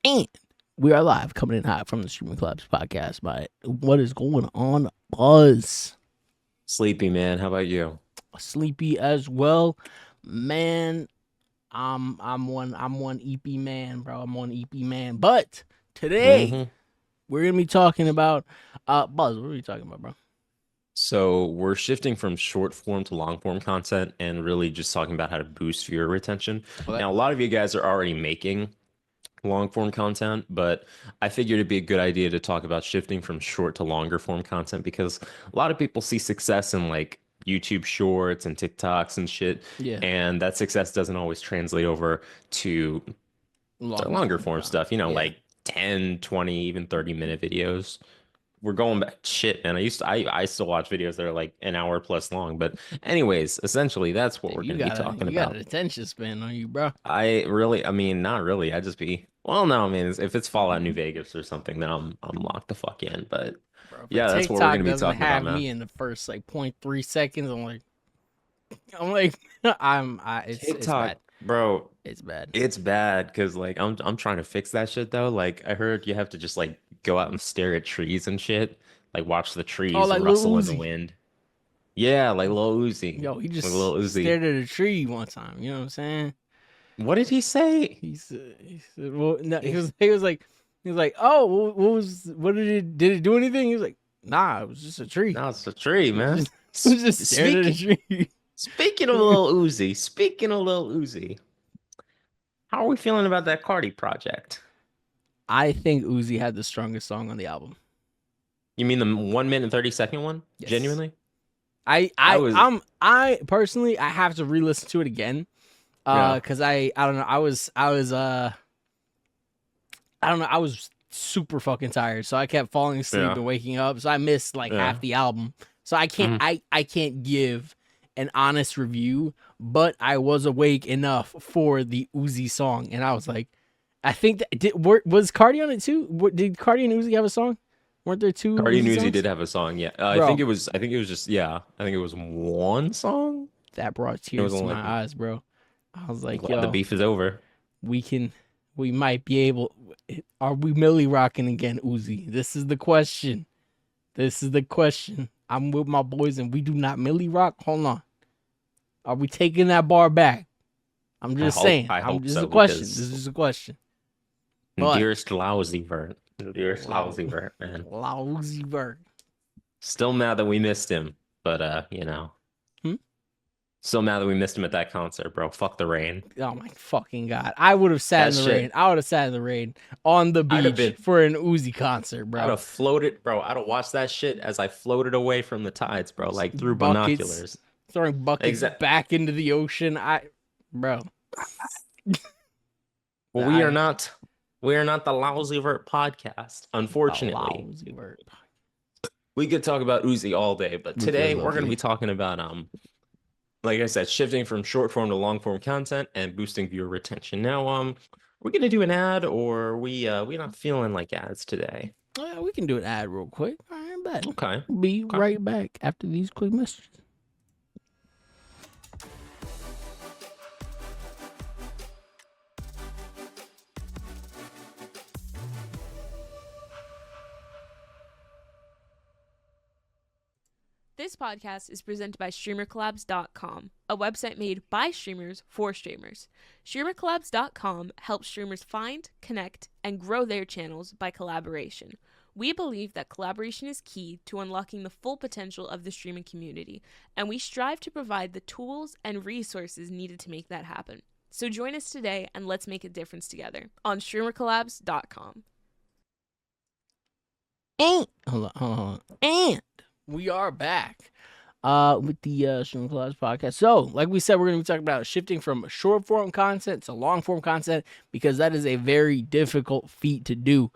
And we are live, coming in hot from the StreamerCollabs podcast. What is going on, Buzz? Sleepy, man. How about you? Sleepy as well, man. I'm one EP man, bro. I'm one EP man. But today hmm we're gonna be talking about Buzz. What are we talking about, bro? So we're shifting from short form to long form content and really just talking about how to boost viewer retention. Okay. Now, a lot of you guys are already making long form content, but I figured it'd be a good idea to talk about shifting from short to longer form content because a lot of people see success in like YouTube shorts and TikToks and shit, Yeah, and that success doesn't always translate over to longer longer form form content. stuff, Yeah, like 10, 20, even 30-minute videos. We're going back shit, man. I still watch videos that are like an hour plus long. But anyways, essentially that's what damn, we're you gonna be got a talking you got an about. attention span on you, bro. I mean, not really. I just be well, no, I mean, if it's Fallout New Vegas or something, then I'm locked the fuck in. But Bro, if a yeah, that's what we're TikTok gonna be doesn't talking about, have man. me in the first like 0.3 seconds, I'm like, it's TikTok, bad. bro, It's bad. it's bad because like I'm trying to fix that shit though. Like I heard you have to just like go out and stare at trees and shit, like watch the Oh, trees like Lil rustle in the Uzi. wind. Yeah, like Lil Uzi, Yo, he like just Lil Uzi. stared at a tree one time. You know what I'm saying? What did he say? He said, well, no, he He, was, he was like, oh, what did it do anything? He was like, nah, it was just a tree. no, it's a tree, It was man. just, it was just staring at a Speaking tree. speaking of Lil Uzi, how are we feeling about that Cardi project? I think Uzi had the strongest song on the album. You mean the 1 minute and 30 second one? Yes. Genuinely? I I I was, I'm I personally I have to re-listen to it again. yeah, Cause I don't know. I don't know. I was super fucking tired, so I kept falling asleep yeah, and waking up. So I missed like half yeah. the album. So I can't Mhm. I can't give an honest review, but I was awake enough for the Uzi song, and I was like, I think was Cardi on it too? Did Cardi and Uzi have a song? Weren't there two Cardi and Uzi Uzi songs? did have a song, yeah. Bro, I think it was just, yeah. I think it was one song. that brought It was tears to only my like, eyes, bro. I was I'm like, glad the yo, beef is over. we can, we might be able. Are we Millie rocking again, Uzi? This is the question. This is the question. I'm with my boys and we do not Millie rock. Hold on. Are we taking that bar back? I'm just saying. I I'm hope just a so question. This because is a question. But Dearest loud, lousy vert, man. lousy bird. Still mad that we missed him, but Hmm? still mad that we missed him at that concert, bro. Fuck the rain. Oh my fucking god! I would have sat in That the rain. shit. I would have sat in the rain on the I'd have beach been. for an Uzi concert, I'd bro. have floated, bro. I'd have watched that shit as I floated away from the tides, bro, like through Buckets, binoculars. throwing buckets Exact. back into the ocean. Bro, Well, I we are not the lousy vert podcast. a Unfortunately, lousy bird. we could talk about Uzi all day, but We could today low we're gonna key. be talking about like I said, shifting from short form to long form content and boosting viewer retention. Now, we're gonna do an ad, or we not feeling like ads today. We can do an ad real quick. All right, bet. Okay, Be okay. right back after these quick messages. This podcast is presented by StreamerCollabs.com, a website made by streamers for streamers. StreamerCollabs.com helps streamers find, connect, and grow their channels by collaboration. We believe that collaboration is key to unlocking the full potential of the streaming community, and we strive to provide the tools and resources needed to make that happen. So join us today and let's make a difference together on StreamerCollabs.com. And hold on. And we are back with the Stream Collabs podcast. So, like we said, we're going to be talking about shifting from short form content to long form content because that is a very difficult feat to do.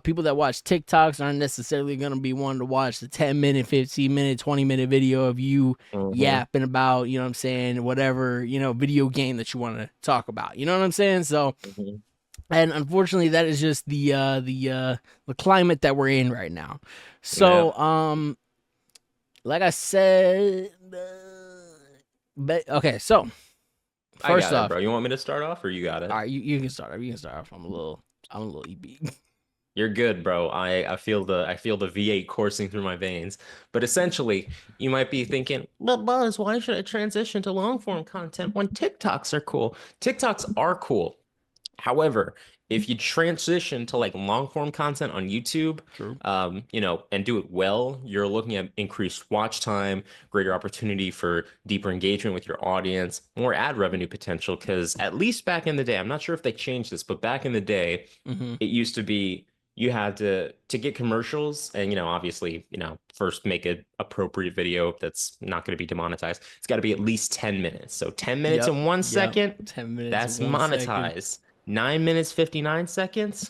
People that watch TikToks aren't necessarily going to be wanting to watch the 10-minute, 15-minute, 20-minute video of you Mm-hmm. yapping about, you know what I'm saying, whatever, video game that you want to talk about. You know what I'm saying? So, Mm-hmm. and unfortunately that is just the climate that we're in right now. Yeah. So like I said, but okay, so I First got it, off, bro. You want me to start off, or you got it? all right, you can start off. You can start off. I'm a little EB. You're good, bro. I feel the V8 coursing through my veins. But essentially, you might be thinking, but Buzz, why should I transition to long form content when TikToks are cool? TikToks are cool. However, if you transition to like long form content on YouTube, True. and do it well, you're looking at increased watch time, greater opportunity for deeper engagement with your audience, more ad revenue potential. Because at least back in the day, I'm not sure if they changed this, but back in the day, Mm-hmm. it used to be you had to get commercials and obviously first make an appropriate video that's not going to be demonetized. It's got to be at least 10 minutes. So 10 minutes Yep. and 1 Yep. second, 10 minutes that's and 1 second. monetized. 9 minutes 59 seconds,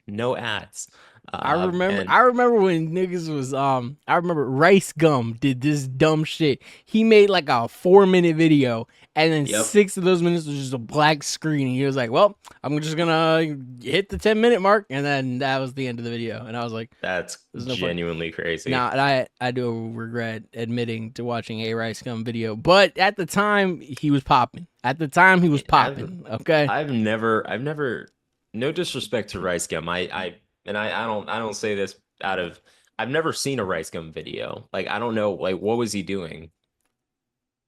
no ads. I remember And I remember when niggas was I remember Rice Gum did this dumb shit. He made like a 4-minute video and then Yep. 6 of those minutes was just a black screen. And he was like, well, I'm just gonna hit the 10-minute mark, and then that was the end of the video. And I was like, that's there's no genuinely crazy. now, and I do regret admitting to watching a Rice Gum video, but at the time he was popping. At the time he was popping. Okay. I've never, no disrespect to Rice Gum. I don't say this out of, I've never seen a Rice Gum video. Like, I don't know, like, what was he doing?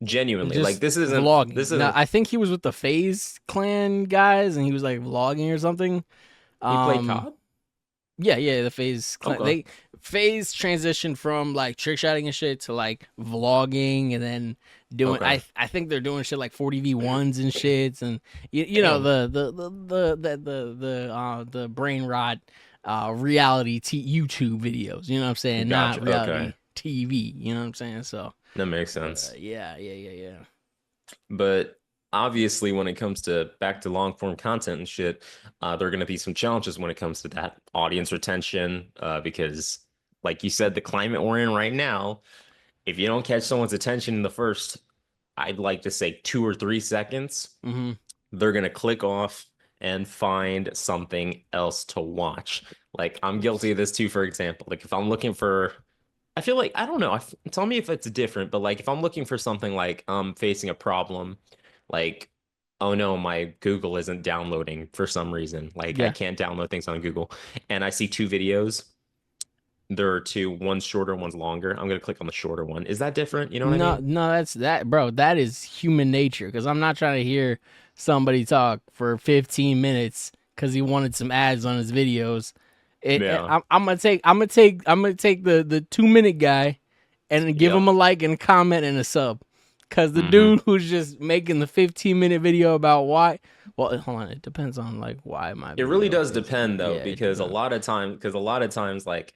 Genuinely, Just like, this isn't vlogging. this isn't. No, I think he was with the FaZe clan guys, and he was like vlogging or something. He played COD. Yeah, the FaZe clan. Okay. FaZe transitioned from like trick shotting and shit to like vlogging, and then doing. Okay. I think they're doing shit like 40v1s and shits, and you know the brain rot reality YouTube videos. You know what I'm saying? Gotcha, Not reality okay. TV. You know what I'm saying? So That makes sense. yeah. But obviously, when it comes to back to long form content and shit, there are going to be some challenges when it comes to that audience retention. Because, like you said, the climate we're in right now, if you don't catch someone's attention in the first, I'd like to say 2 or 3 seconds, Mm-hmm. they're going to click off and find something else to watch. Like, I'm guilty of this too, for example. Like, if I'm looking for, I feel like, I don't know, tell me if it's different, but like, if I'm looking for something like I'm facing a problem, like, oh no, my Google isn't downloading for some reason. Like, I Yeah. can't download things on Google. And I see 2 videos. There are 2, one's shorter, one's longer. I'm going to click on the shorter one. Is that different? You know what I mean? No, that's that, bro. That is human nature. Because I'm not trying to hear somebody talk for 15 minutes because he wanted some ads on his videos. Yeah. I'm gonna take the 2-minute guy and give Yep. him a like and a comment and a sub. Cause the Mhm. dude who's just making the 15-minute video about why. Well, hold on. It depends on like why my. It really video does is- depend though, Yeah, it because a depends. lot of times, like,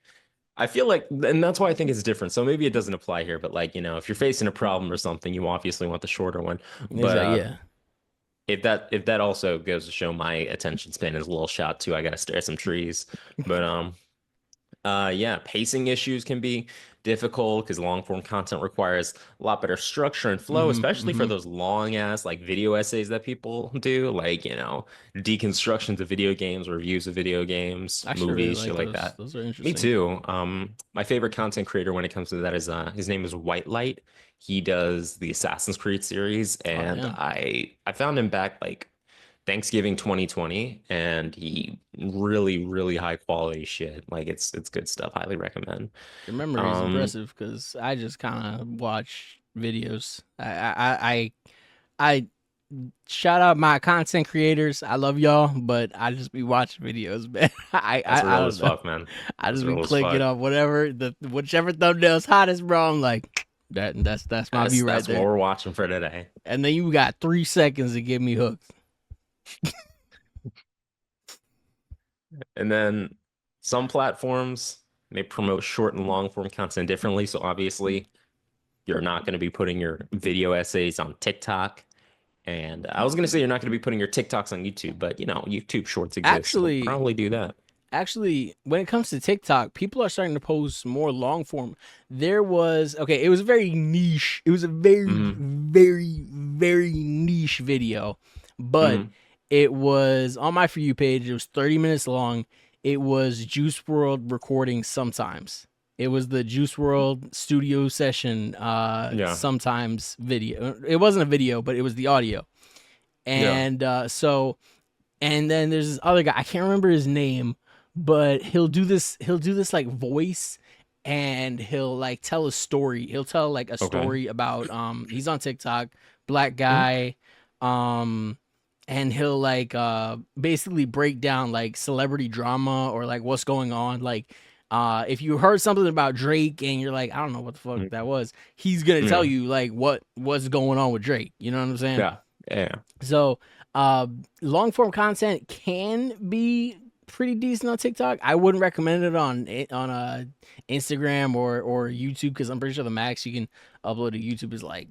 I feel like, and that's why I think it's different. So maybe it doesn't apply here, but like, if you're facing a problem or something, you obviously want the shorter one. But Yeah. if that also goes to show my attention span is a little shot too, I gotta stare at some trees. But yeah, pacing issues can be difficult because long form content requires a lot better structure and flow, Mhm, especially for mhm. those long ass like video essays that people do, like deconstructions of video games, reviews of video games, I actually really movies, shit like those. that. Those are interesting. Me too. My favorite content creator when it comes to that is his name is White Light. He does the Assassin's Creed series, and yeah. I found him back like Thanksgiving 2020, and he really, really high quality shit. Like it's good stuff. Highly recommend. Your memory is Um, impressive because I just kind of watch videos. I shout out my content creators. I love y'all, but I just be watching videos, man. That's I real as don't know. fuck, man. I just That's be real as clicking fuck. off whatever whichever thumbnail's hottest, bro. I'm like that's my view right That's what there. we're watching for today. And then you got 3 seconds to get me hooked. And then some platforms may promote short and long form content differently. So obviously, you're not going to be putting your video essays on TikTok. And I was going to say you're not going to be putting your TikToks on YouTube, but YouTube Shorts exist. Actually- We'll probably do that. Actually, when it comes to TikTok, people are starting to post more long form. It was very niche. It was a very, very, very niche video, but it was on my For You page. It was 30 minutes long. It was Juice WRLD recording sometimes. It was the Juice WRLD studio session sometimes video. It wasn't a video, but it was the audio. Yeah. And and then there's this other guy, I can't remember his name, but he'll do this like voice, and he'll like tell a story. He'll tell like a Okay. story about he's on TikTok, black Mhm. guy, um and he'll like basically break down like celebrity drama or like what's going on. Like if you heard something about Drake and you're like, I don't know what the fuck Mhm. that was, he's gonna tell Yeah. you like what's going on with Drake. You know what I'm saying? Yeah. Yeah. So, long form content can be pretty decent on TikTok. I wouldn't recommend it on Instagram or YouTube, because I'm pretty sure the max you can upload to YouTube is like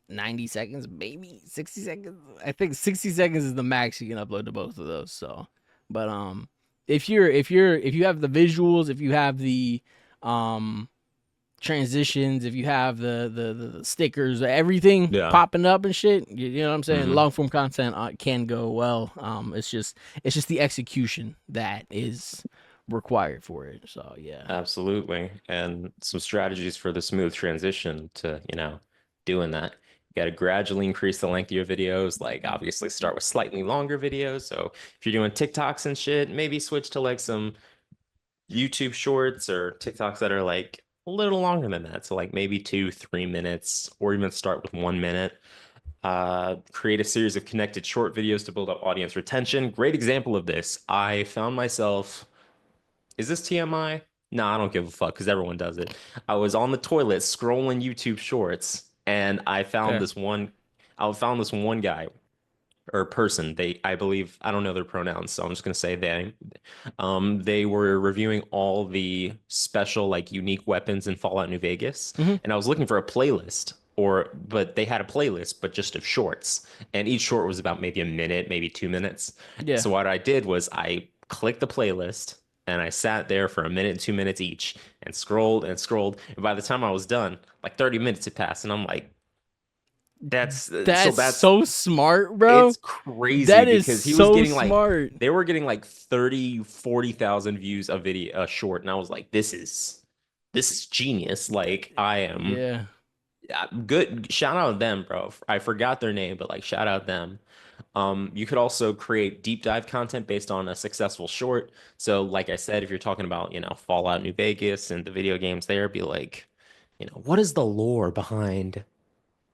90 seconds, maybe 60 seconds. I think 60 seconds is the max you can upload to both of those. So, but if you have the visuals, if you have the um transitions, if you have the stickers, everything Yeah. popping up and shit, you know what I'm saying? Hmm. Long form content can go well. It's just the execution that is required for it. So yeah. Absolutely. And some strategies for the smooth transition to, doing that. You got to gradually increase the length of your videos. Like, obviously, start with slightly longer videos. So, if you're doing TikToks and shit, maybe switch to like some YouTube shorts or TikToks that are like a little longer than that. So, like maybe 2, 3 minutes, or even start with 1 minute. Create a series of connected short videos to build up audience retention. Great example of this. I found myself, is this TMI? No, I don't give a fuck because everyone does it. I was on the toilet scrolling YouTube shorts, and Fair. I found this one guy or person. I believe, I don't know their pronouns, so I'm just gonna say they. They were reviewing all the special, like, unique weapons in Fallout New Vegas, Hmm. and I was looking for a playlist, but they had a playlist, but just of shorts, and each short was about maybe a minute, maybe 2 minutes. Yeah. So what I did was I clicked the playlist. And I sat there for a minute, 2 minutes each, and scrolled and scrolled. And by the time I was done, like 30 minutes had passed, and I'm like, that's so That's that's so smart, bro. it's crazy That is because he was so getting like smart. they were getting like 30, 40,000 views a video, a short, and I was like, this is genius. Like, I am, Yeah. yeah, good. Shout out them, bro. I forgot their name, but like, shout out them. You could also create deep dive content based on a successful short. So, like I said, if you're talking about, Fallout New Vegas and the video games there, be like, what is the lore behind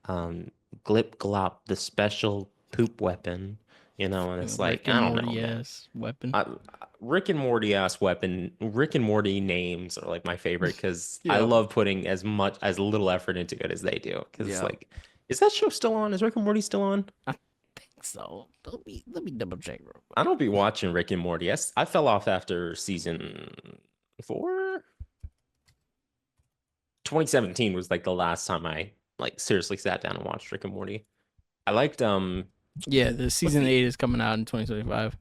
um Glip Glop, the special poop weapon, and it's like, Rick and I don't know, Morty man. ass weapon. I, Rick and Morty ass weapon, Rick and Morty names are like my favorite because I Yeah. love putting as little effort into it as they do. Because it's Yeah. like, is that show still on? Is Rick and Morty still on? I think so. Let me double check real I quick. don't be watching Rick and Morty. I fell off after season 4. 2017 was like the last time I like seriously sat down and watched Rick and Morty. I liked Yeah, the what's season the 8 is coming out in 2025.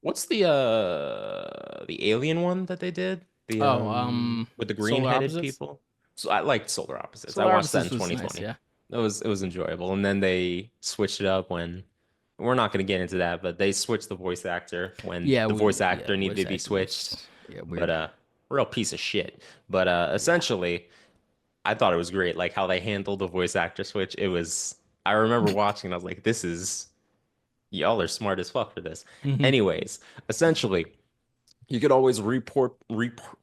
What's the alien one that they did? The Oh, with the Solar green-headed Opposites. people? So I liked Solar Opposites. I Solar watched that in Opposites was nice. 2020. Yeah. It was enjoyable. And then they switched it up when we're not going to get into that, but they switched the voice actor when Yeah. the voice Yeah. actor needed Voice to be acting switched. was But weird. real piece of shit. But Yeah. essentially, I thought it was great, like how they handled the voice actor switch. I remember watching and I was like, this is y'all are smart as fuck for this. Hmm. Anyways, essentially, you could always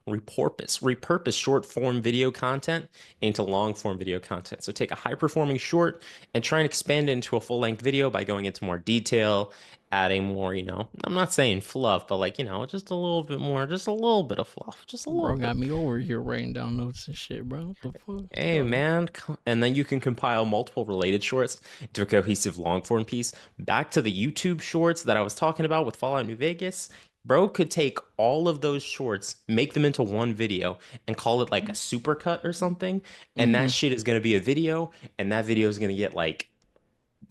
repurpose short form video content into long form video content. So take a high performing short and try and expand it into a full length video by going into more detail, adding more, I'm not saying fluff, but like, just a little bit more, just a little bit of fluff, just a little Bro bit. got me over here writing down notes and shit, bro. What the fuck? Hey man, and then you can compile multiple related shorts into a cohesive long form piece. Back to the YouTube shorts that I was talking about with Fallout New Vegas. Bro could take all of those shorts, make them into one video, and call it like a supercut or something. And Hmm. that shit is gonna be a video, and that video is gonna get like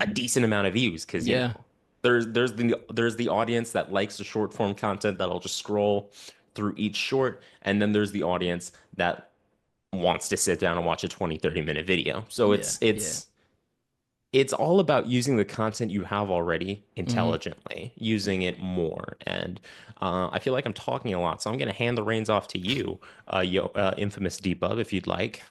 a decent amount of views because Yeah. there's the audience that likes the short form content that'll just scroll through each short, and then there's the audience that wants to sit down and watch a 20-30 minute video. So Yeah. it's Yeah. it's it's all about using the content you have already Hmm. intelligently, using it more. And I feel like I'm talking a lot, so I'm going to hand the reins off to you, infamous Debub, if you'd like.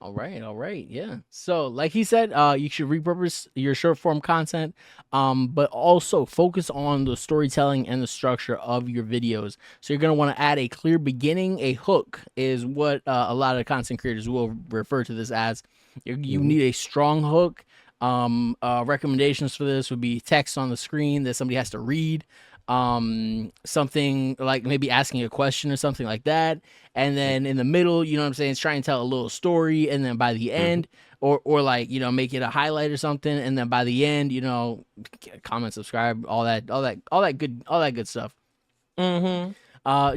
All right, yeah. So, like he said, you should repurpose your short form content, but also focus on the storytelling and the structure of your videos. So you're gonna want to add a clear beginning. A hook is what a lot of content creators will refer to this as. You need a strong hook. Recommendations for this would be text on the screen that somebody has to read. Something like maybe asking a question or something like that, and then in the middle, you know what I'm saying, it's trying to tell a little story, and then by the end, or like, you know, make it a highlight or something, and then by the end, you know, comment, subscribe, all that good stuff.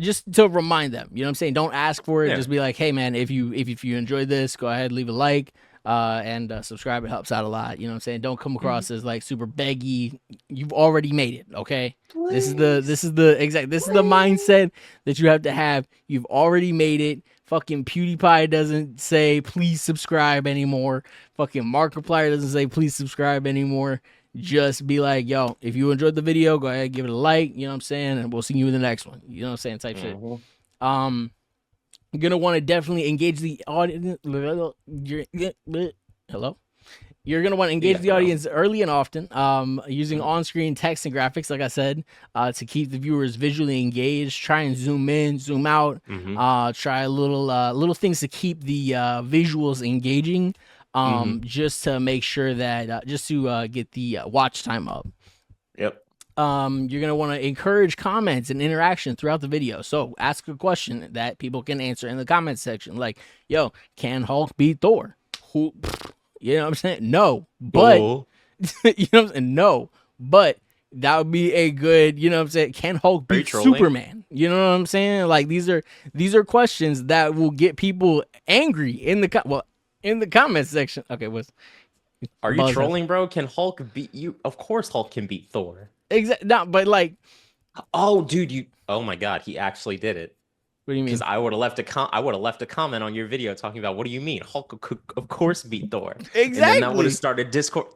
Just to remind them, you know what I'm saying, don't ask for it. Yeah. Just be like, hey man, if you enjoyed this, go ahead, leave a like, and subscribe. It helps out a lot. You know what I'm saying? Don't come across as like super beggy. You've already made it. Okay. This is the mindset that you have to have. You've already made it. Fucking PewDiePie doesn't say please subscribe anymore. Fucking Markiplier doesn't say please subscribe anymore. Just be like, yo, if you enjoyed the video, go ahead, give it a like. You know what I'm saying? And we'll see you in the next one. You know what I'm saying? Type shit. You're gonna want to definitely engage the audience. Hello. You're gonna want to engage the audience early and often, using on-screen text and graphics, like I said, to keep the viewers visually engaged. Try and zoom in, zoom out. Try little things to keep the visuals engaging, just to make sure that just to get the watch time up. Yep. You're gonna want to encourage comments and interaction throughout the video. So ask a question that people can answer in the comment section, like, "Yo, can Hulk beat Thor?" Who, you know what I'm saying? No, but you know what I'm saying? No, but that would be a good, you know what I'm saying? Can Hulk beat Superman? You know what I'm saying? Like these are questions that will get people angry in the comment section. Okay, are you trolling, bro? Can Hulk beat you? Of course, Hulk can beat Thor. Exactly. No, but like, oh, dude, oh my God, he actually did it. What do you mean? Because I would have left a comment on your video talking about, what do you mean Hulk could, of course, beat Thor? Exactly. And then that would have started Discord.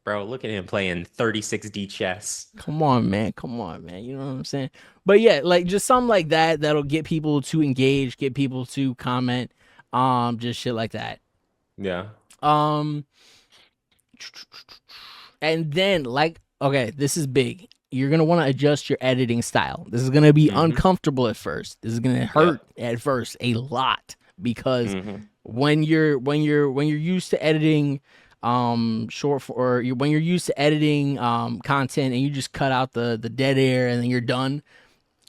Bro, look at him playing 36D chess. Come on, man. You know what I'm saying? But yeah, like just something like that that'll get people to engage, get people to comment, just shit like that. Yeah. And then like, okay, this is big. You're gonna want to adjust your editing style. This is gonna be uncomfortable at first. This is gonna hurt at first a lot, because when you're used to editing when you're used to editing content and you just cut out the dead air and then you're done.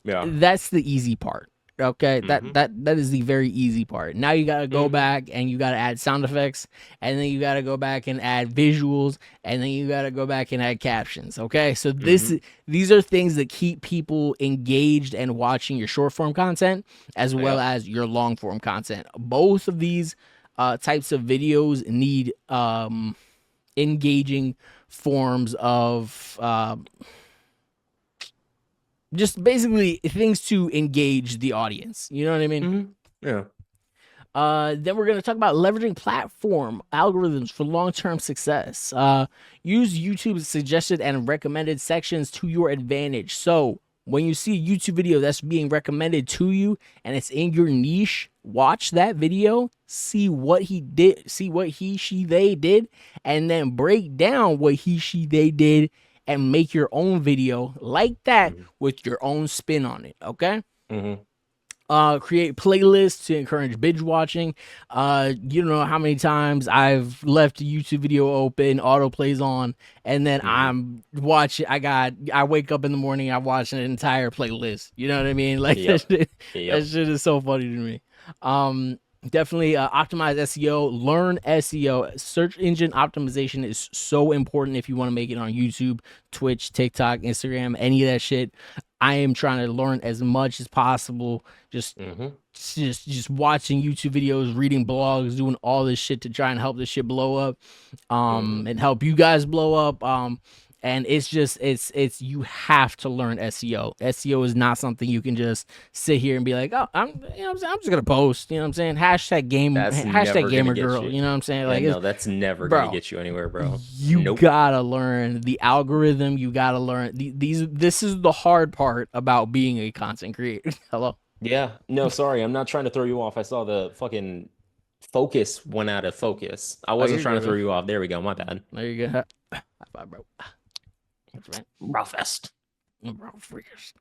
Yeah, that's the easy part. Okay, that is the very easy part. Now you gotta go back and you gotta add sound effects, and then you gotta go back and add visuals, and then you gotta go back and add captions. Okay, so these are things that keep people engaged and watching your short form content as well as your long form content. Both of these types of videos need engaging forms of just basically things to engage the audience. You know what I mean? Yeah. Then we're going to talk about leveraging platform algorithms for long-term success. Use YouTube's suggested and recommended sections to your advantage. So when you see a YouTube video that's being recommended to you and it's in your niche, watch that video, see what he did, see what he, she, they did, and then break down what he, she, they did and make your own video like that with your own spin on it. Okay. Create playlists to encourage binge watching. You don't know how many times I've left a YouTube video open, auto plays on, and then I'm watching. I wake up in the morning, I watch an entire playlist. You know what I mean? Like that shit is so funny to me. Definitely optimize SEO, learn SEO. Search engine optimization is so important if you want to make it on YouTube, Twitch, TikTok, Instagram, any of that shit. I am trying to learn as much as possible. Just watching YouTube videos, reading blogs, doing all this shit to try and help this shit blow up, and help you guys blow up. And it's you have to learn SEO. SEO is not something you can just sit here and be like, oh, I'm just gonna post. You know what I'm saying? Hashtag gamer girl. You know what I'm saying? Like, no, that's never gonna get you anywhere, bro. You gotta learn the algorithm. You gotta learn this is the hard part about being a content creator. Hello. Yeah. No, sorry, I'm not trying to throw you off. I saw the fucking focus went out of focus. I you're wasn't trying to good, throw bro. you off. There we go. My bad. There you go. High five, bro. Thanks, man. Roughest. Bro, freakers.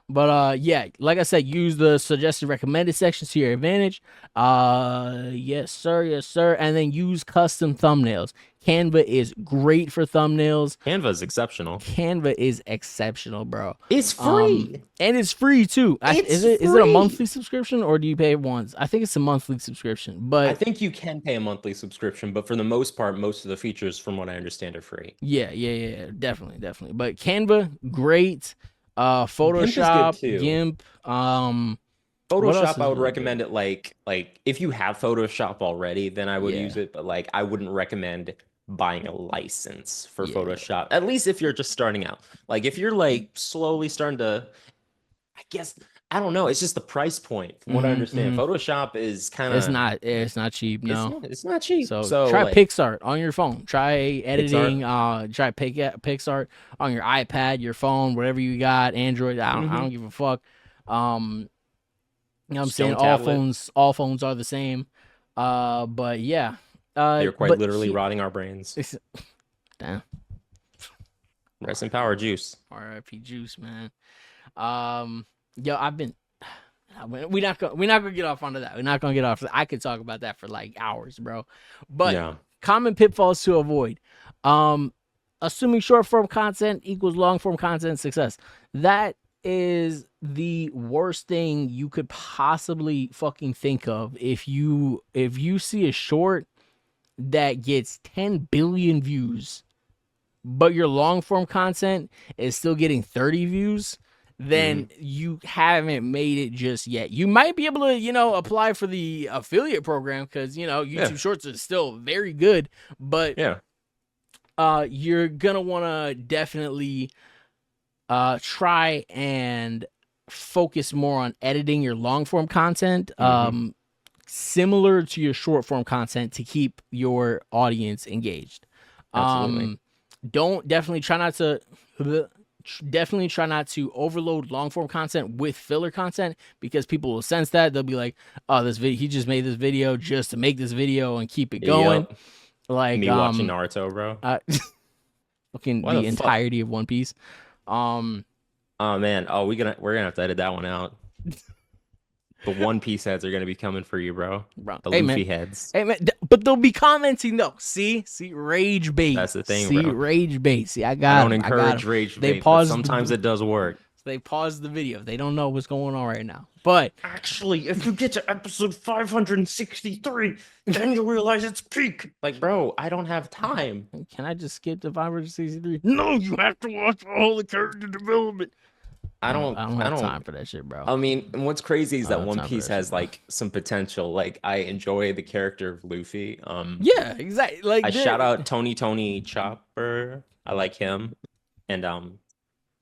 But yeah, like I said, use the suggested recommended sections to your advantage. Yes, sir, yes, sir. And then use custom thumbnails. Canva is great for thumbnails. Canva is exceptional. Canva is exceptional, bro. It's free. And it's free too. It's is it a free. monthly subscription or do you pay once? I think it's a monthly subscription, but I think you can pay a monthly subscription, but for the most part, most of the features, from what I understand, are free. yeah, definitely. But Canva, great. Photoshop, too. GIMP, what else Photoshop, is I would really recommend it like if you have Photoshop already, then I would Yeah. use it, but like I wouldn't recommend buying a license for Yeah. Photoshop. At least if you're just starting out. Like if you're like slowly starting to, I guess, I don't know, it's just the price point from what I understand. Photoshop is kind of It's not cheap, no. it's not cheap. So try like, PixArt on your phone. Try editing. Try PixArt on your iPad, your phone, whatever you got. Android. I don't give a fuck. You know what I'm saying? All phones are the same. But yeah. They're quite literally rotting our brains. Damn. Rest in power, Juice. R.I.P. Juice, man. Yo, I've been. We're not gonna get off onto that. We're not gonna get off. I could talk about that for like hours, bro. But Yeah. common pitfalls to avoid. Assuming short form content equals long form content success. That is the worst thing you could possibly fucking think of. If you see a short that gets 10 billion views, but your long form content is still getting 30 views, then you haven't made it just yet. You might be able to, apply for the affiliate program because, YouTube Shorts is still very good, but you're going to want to definitely try and focus more on editing your long form content, similar to your short form content to keep your audience engaged. Absolutely. Definitely try not to overload long form content with filler content because people will sense that. They'll be like, "Oh, he just made this video just to make this video and keep it going." Yep. Like me watching Naruto, bro. Fucking the entirety of One Piece. Oh man. Oh, we're gonna have to edit that one out. The One Piece heads are gonna be coming for you, bro. The Luffy heads. Hey man, but they'll be commenting though. See, rage bait. That's the thing, see, bro. Rage bait. See, I don't encourage rage bait, but sometimes it does work. They pause the video. They don't know what's going on right now. But actually, if you get to episode 563, then you'll realize it's peak. Like, bro, I don't have time. Can I just skip to 563? No, you have to watch all the character development. I don't have time for that shit, bro. I mean, and what's crazy is that One Piece has like some potential. Like, I enjoy the character of Luffy. Yeah, exactly. Like, I shout out Tony Chopper. I like him. And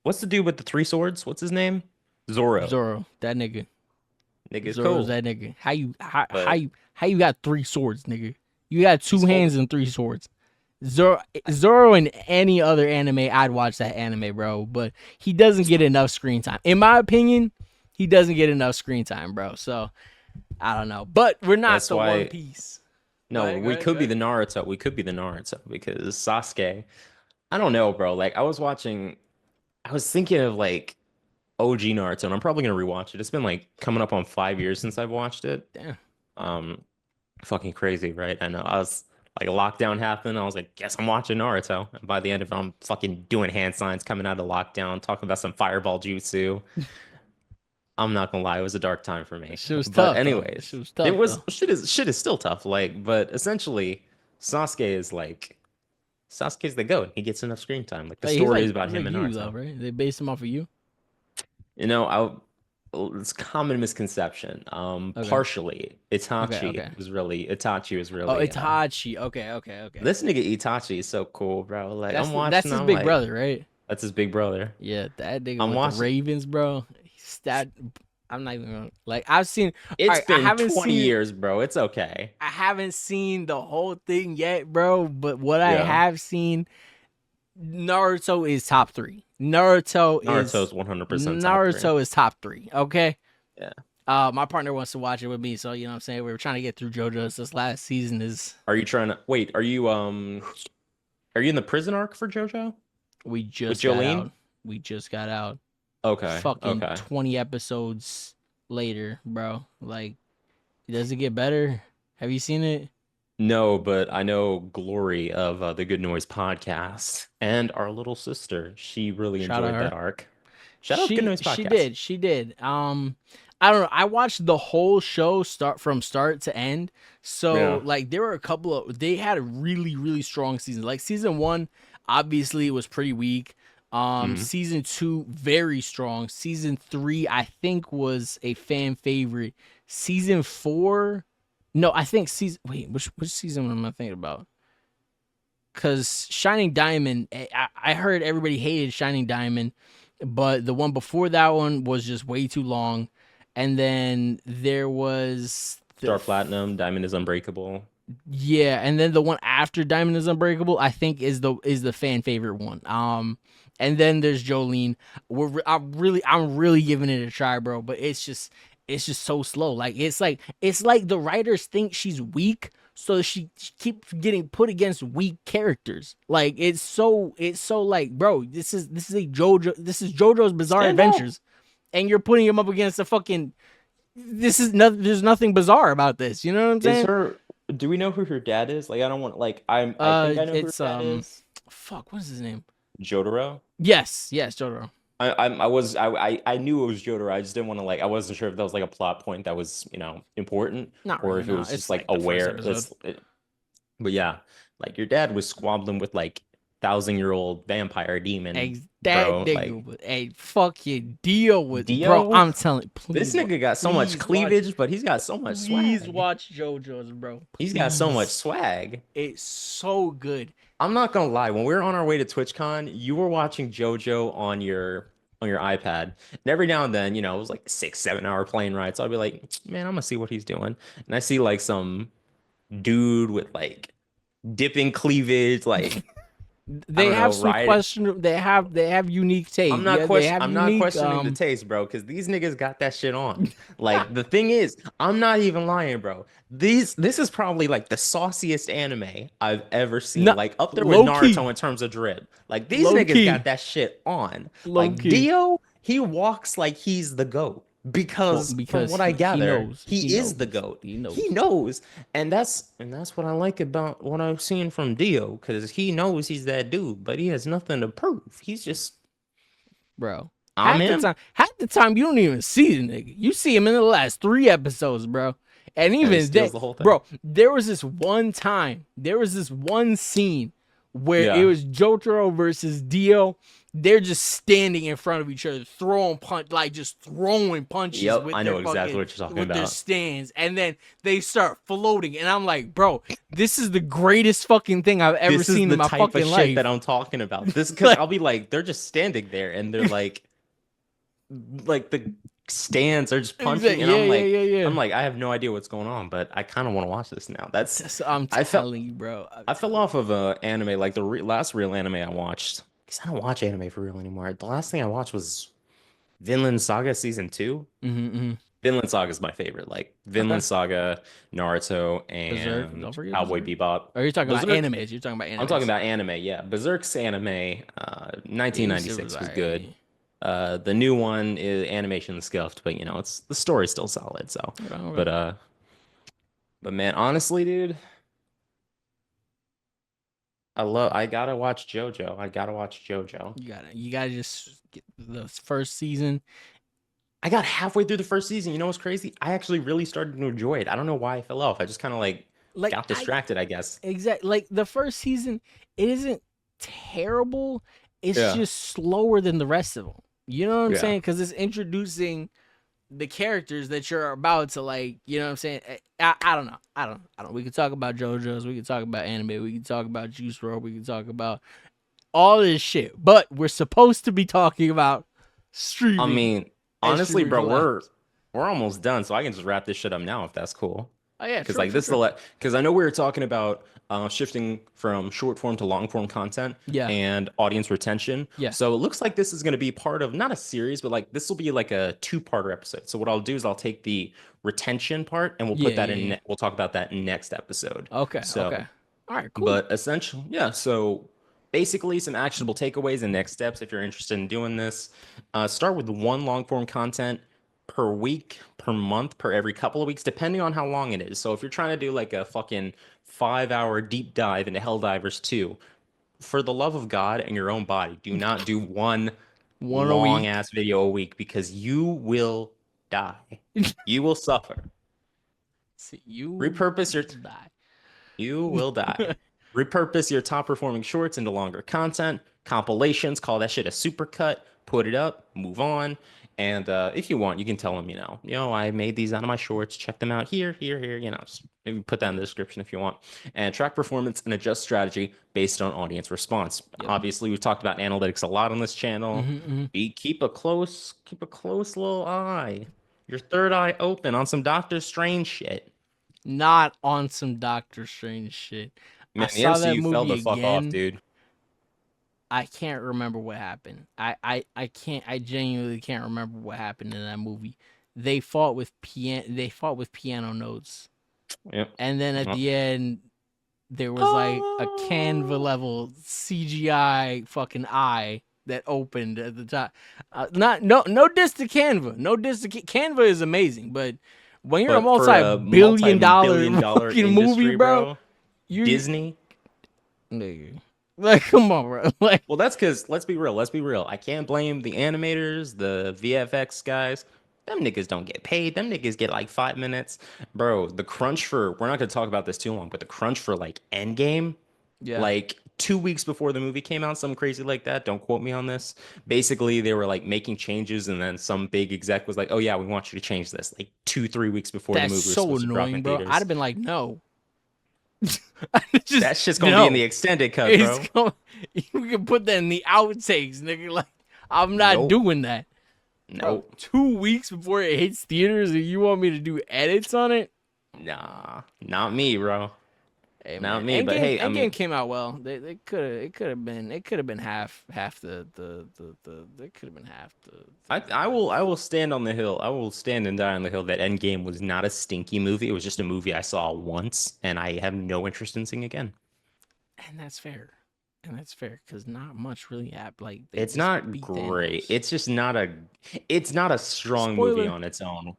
what's the dude with the 3 swords? What's his name? Zoro. That nigga. Nigga's Zoro's cool. That nigga. How you got 3 swords, nigga? You got 2 hands and 3 swords. Zoro in any other anime, I'd watch that anime, bro. But he doesn't get enough screen time. In my opinion, he doesn't get enough screen time, bro. So I don't know. But we're not One Piece. No, we could be the Naruto. We could be the Naruto because Sasuke. I don't know, bro. Like I was thinking of like OG Naruto, and I'm probably gonna rewatch it. It's been like coming up on 5 years since I've watched it. Damn. Fucking crazy, right? I know. I was like, lockdown happened. I was like, guess I'm watching Naruto. And by the end of it, I'm fucking doing hand signs coming out of lockdown, talking about some fireball jutsu. I'm not gonna lie, it was a dark time for me. Shit was but tough. anyways, Shit was tough. It was shit is still tough. Like, but essentially, Sasuke's the GOAT. He gets enough screen time. Like the story is about him and Naruto. Though, right? They based him off of you. It's a common misconception. Partially, Itachi was really. Oh, Itachi. Okay. This nigga Itachi is so cool, bro. Like That's his big brother, right? That's his big brother. Yeah, that nigga with the Ravens, bro. I'm not even gonna I've seen. It's been 20 years, bro. It's okay. I haven't seen the whole thing yet, bro. But what I have seen, Naruto is top 3. Naruto's 100%. Naruto is top 3. Okay. Yeah. My partner wants to watch it with me, so you know what I'm saying. We were trying to get through JoJo's. This last season is. Are you trying to wait? Are you in the prison arc for JoJo We with just got Jolene? out. We just got out. Okay, Fucking okay. 20 episodes later, bro. Like, does it get better? Have you seen it? No, but I know Glory of the Good Noise podcast and our little sister. She really Shout out enjoyed that her. arc. Shout out Good She Noise she podcast. did. She did. I don't know. I watched the whole show start to end. So Yeah. like there were a couple of they had a really strong season. Like season 1 obviously was pretty weak. Mhm. Season 2 very strong. Season 3 I think was a fan favorite. Season 4 no, I think season wait, which season am I thinking about? Cuz Shining Diamond I heard everybody hated Shining Diamond, but the one before that one was just way too long. And then there was Star Platinum, Diamond is Unbreakable. yeah, and then the one after Diamond is Unbreakable, I think is the fan favorite one. And then there's Jolene. I'm really giving it a try, bro. But it's just so slow. Like it's like the writers think she's weak, so she keeps getting put against weak characters. Like it's so like, bro, this is JoJo's Bizarre Stand up. Adventures, and you're putting him up against a fucking. This is nothing. There's nothing bizarre about this. You know what I'm Is saying? her Do we know who her dad is? Like I don't want like I think I know who her It's dad is. fuck, what is his name? Jotaro. Yes, Jotaro. I knew it was Jotaro. I just didn't want to like I wasn't sure if that was like a plot point that was, important Not or really, if it no. was just It's like like the first aware. episode. But yeah, like your dad was squabbling with like 1,000-year-old vampire demon, Hey, that bro. nigga Like was a fucking deal with bro. Dio, I'm telling this please, nigga got so much please watch, cleavage, but he's got so much please swag. watch JoJo's, bro. He's got so much Please. swag. It's so good. I'm not gonna lie. When we were on our way to TwitchCon, you were watching JoJo on your iPad, and every now and then, it was like 6, 7 hour plane ride. So I'd be like, man, I'm gonna see what he's doing, and I see like some dude with like dipping cleavage, like I They don't know, have some right? question. They have unique taste. Yeah, they have I'm not unique. questioning the taste, bro, because these niggas got that shit on. Like the thing is, I'm not even lying, bro. This is probably like the sauciest anime I've ever seen. No, Like up there with low key, Naruto in terms of drip. Like these low niggas key, got that shit on. low Like key. Dio, he walks like he's the GOAT. Well, Because from because what I he gather, knows. he is the GOAT. He knows. He knows. And that's what I like about what I've seen from Dio, because he knows he's that dude, but he has nothing to prove. He's just Bro. I'm him. Half the time you don't even see the nigga. You see him in the last 3 episodes, bro. And And he even steals then, the whole thing. bro, there was this one scene where Yeah. it was Jotaro versus Dio. They're just standing in front of each other, throwing punches Yep, with I know their exactly fucking, what you're talking with their about. stands, and then they start floating, and I'm like, bro, this is the greatest fucking thing I've ever This is seen the in my type fucking of shit life. that I'm talking about. This because I'll be like, they're just standing there and they're like the stands are just punching, and Yeah. I'm like, I have no idea what's going on, but I kind of want to watch this now. I'm I felt telling you, bro. I fell off of anime, like the last real anime I watched, because I don't watch anime for real anymore. The last thing I watched was Vinland Saga season 2. Mm-hmm. Vinland Saga is my favorite. Like Vinland Saga, Naruto, Berserk, and don't forget Cowboy Berserk. Bebop. Are you talking about Berserk- animes? You're talking about animes. I'm talking about anime, yeah. Berserk's anime, 1996 was good. The new one is animation scuffed, but it's the story's still solid. So, Okay. but man, honestly, dude, I gotta watch JoJo. I gotta watch JoJo. You gotta just get the first season. I got halfway through the first season. You know what's crazy? I actually really started to enjoy it. I don't know why I fell off. I just kind of like got distracted, I guess. Exactly. Like the first season, it isn't terrible. It's Yeah. just slower than the rest of them. You know what I'm Yeah. saying? Because it's introducing the characters that you're about to like. You know what I'm saying? I don't know. I don't know. We could talk about JoJo's. We could talk about anime. We could talk about Juice WRLD. We could talk about all this shit. But we're supposed to be talking about streaming. I mean, honestly, bro, StreamerCollabs. we're almost done, so I can just wrap this shit up now if that's cool. Oh yeah, Because true, like true, this is the true. because I know we were talking about shifting from short form to long form content Yeah, and audience retention. yeah, So it looks like this is going to be part of not a series, but like this will be like a two-parter episode. So what I'll do is I'll take the retention part and we'll yeah, put that yeah, in. yeah. We'll talk about that next episode. Okay, okay. So, All right, cool. but essentially, yeah. So basically, some actionable takeaways and next steps if you're interested in doing this. Start with one long form content per week, per month, per every couple of weeks, depending on how long it is. So if you're trying to do like a fucking 5 hour deep dive into Helldivers 2, for the love of God and your own body, do not do one One a long week. ass video a week because you will die. You will suffer. See, you Repurpose your die. You will die. Repurpose your top performing shorts into longer content, compilations, call that shit a supercut, put it up, move on. And if you want, you can tell them, I made these out of my shorts. Check them out here, here, here. Just maybe put that in the description if you want. And track performance and adjust strategy based on audience response. Yep. Obviously, we've talked about analytics a lot on this channel. Keep a close little eye, your third eye open on some Doctor Strange shit. Not on some Doctor Strange shit. I Man, the saw that MCU fell movie the fuck off, again. dude. I can't remember what happened. I can't. I genuinely can't remember what happened in that movie. They fought with piano notes, Yep. and then at Well, the end, there was like a Canva level CGI fucking eye that opened at the top. No diss to Canva. No diss to Canva is amazing, but when you're a but for a multi-billion dollar multi-billion dollar fucking movie, industry, bro, bro, you Disney. nigga, like come on, bro, like Well, that's because let's be real. Let's be real. I can't blame the animators, the VFX guys. Them niggas don't get paid. Them niggas get like 5 minutes, bro. The crunch for we're not gonna talk about this too long, but the crunch for like Endgame, yeah. like 2 weeks before the movie came out, something crazy like that. Don't quote me on this. Basically, they were like making changes, and then some big exec was like, "Oh yeah, we want you to change this." Like 2, 3 weeks before the That's movie was so supposed to drop in annoying, bro. I'd theaters. have been like, no. That shit's gonna be in the extended cut, bro. You can put that in the outtakes, nigga. Like, I'm not Nope. doing that. Bro, Nope. 2 weeks before it hits theaters, and you want me to do edits on it? Nah, not me, bro. Hey Not man, me. But hey, I Endgame mean, came out well. They could have been half the they could have been half the I will stand on the hill. I will stand and die on the hill that Endgame was not a stinky movie. It was just a movie I saw once, and I have no interest in seeing again. and that's fair. And that's fair because not much really happened. Like they It's just not beat great. Thanos. It's just not a. It's not a strong movie Spoiler, on its own,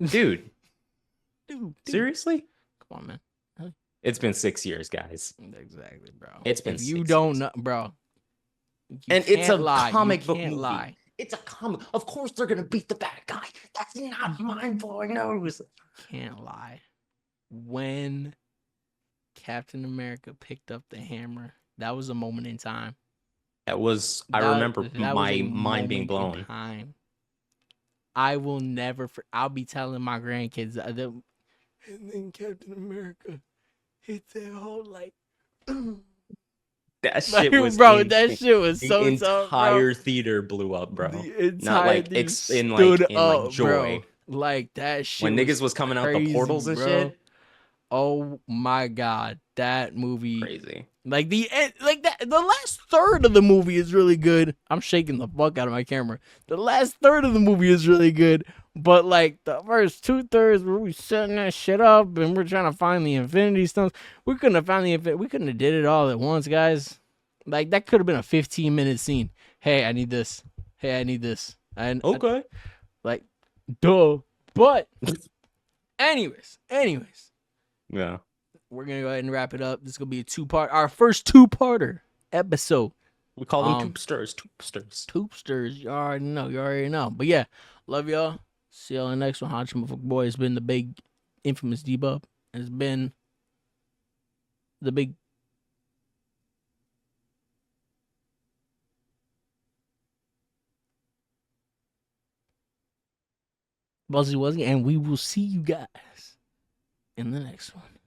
dude. dude. Seriously, Come on, man. Really? it's been 6 years, guys. Exactly, bro. It's been If you 6 don't years. know, bro, you And it's a can't lie. comic You book can't movie. lie. It's a comic. Of course, they're gonna beat the bad guy. That's not mind blowing news. Can't lie. When Captain America picked up the hammer, that was a moment in time. That was. I That remember that was a my mind being moment in blown. time. I will never. I'll be telling my grandkids that. And then Captain America hit that whole like. That Like, shit was bro, that insane. shit was The so tough, bro. entire theater blew up, bro. The Not entire like thing in stood like up, joy. bro. Like that shit When was niggas was coming out the crazy, portals and bro. shit. Oh my god, that movie. Crazy. Like the last third of the movie is really good. I'm shaking the fuck out of my camera. The last third of the movie is really good, but like the first 2/3 where we setting that shit up and we're trying to find the Infinity Stones, we couldn't have found we couldn't have did it all at once, guys. Like that could have been a 15-minute scene. Hey, I need this. Hey, I need this. Okay. Like, duh. But, anyways. Yeah. We're going to go ahead and wrap it up. This is going to be our first two-parter episode. We call them toopsters. Toopsters. You already know. But yeah, love y'all. See y'all in the next one. Hot Motherfucker Boy. It's been the big, infamous D-Bub. It's been the big Buzzy Wuzzy. And we will see you guys in the next one.